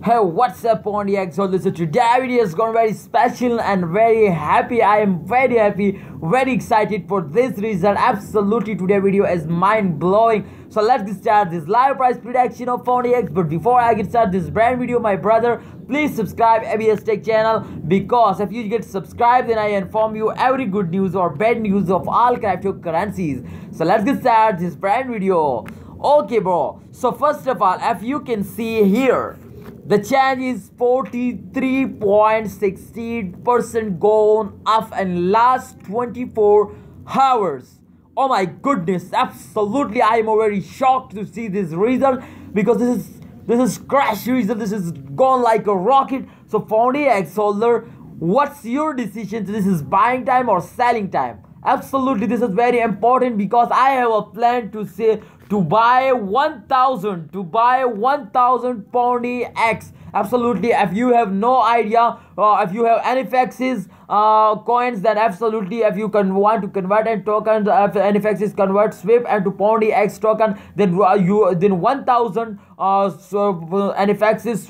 Hey, what's up, Pontiac? So this is today video is going very special and very happy. I am very happy, very excited for this result. Absolutely, today video is mind blowing. So let's get started this live price prediction of Pontiac. But before I get started this brand video, my brother, please subscribe ABS Tech channel, because if you get subscribed, then I inform you every good news or bad news of all cryptocurrencies. So let's get started this brand video. Okay, bro. So first of all, if you can see here, the change is 43.16% gone up in last 24 hours. Oh my goodness, absolutely, I am very shocked to see this result, because this is crash result. This is gone like a rocket. So Pontiac holder, what's your decision? This is buying time or selling time? Absolutely, this is very important, because I have a plan to say to buy 1,000 Pontiac. Absolutely, if you have no idea, if you have NFX's coins, then absolutely, if you want to convert and token, if NFX's convert SWIFT and to Pontiac token, then 1,000 NFX's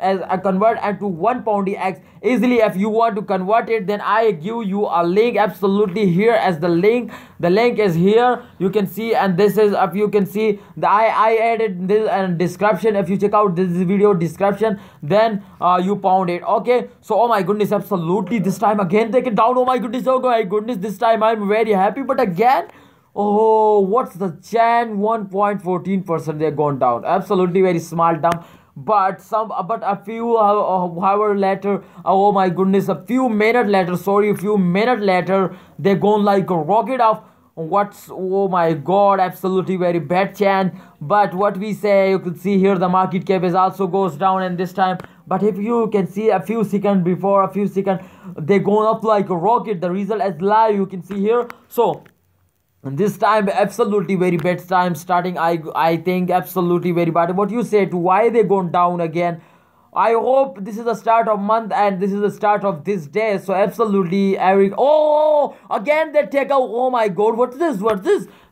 as a convert and to 1 Pontiac easily. If you want to convert it, then I give you a link absolutely here as the link. The link is here, you can see, and this is, if you can see, I added this and description. If you check out this video description, then you found it. Okay, so oh my goodness, absolutely, this time again take it down. Oh my goodness, oh my goodness, this time I'm very happy. But again, oh, what's the chance? 1.14% they're gone down. Absolutely very small dump. But a few hour later, oh my goodness, a few minutes later, they're gone like a rocket off. Oh my god, absolutely very bad chance. But what we say, you can see here the market cap is also goes down in this time. But if you can see a few seconds before, they going up like a rocket. The result is live, you can see here. So this time absolutely very bad time starting. I think absolutely very bad. What you say to why they going down again? I hope this is the start of month and this is the start of this day. So absolutely again they take out. Oh my god, what's this?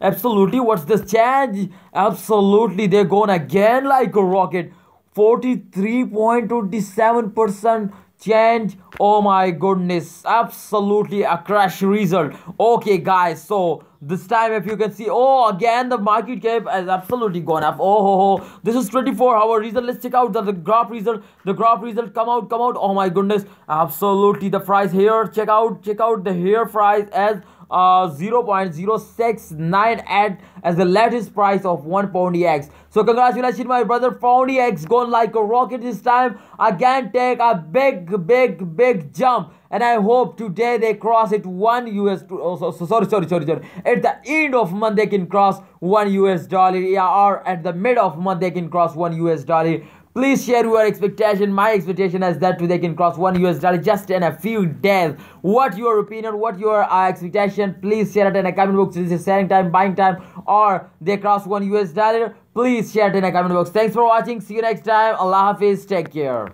Absolutely, what's this change? Absolutely, they're going again like a rocket. 43.27% change. Oh my goodness, absolutely a crash result. Okay guys, so this time if you can see, oh again the market cap has absolutely gone up. This is 24-hour result. Let's check out the graph result. The graph result come out. Oh my goodness, absolutely the price here, check out the here price as 0.069 as the latest price of 1 Pontiac. So congratulations my brother, Pontiac gone like a rocket this time. Again take a big jump, and I hope today they cross it $1 US. Sorry. At the end of month they can cross $1 US, yeah, or at the mid of month they can cross $1 US. Please share your expectation. My expectation is that they can cross $1 US just in a few days. What your opinion? What your expectation? Please share it in a comment box. This is selling time, buying time, or they cross $1 US. Please share it in a comment box. Thanks for watching. See you next time. Allah Hafiz. Take care.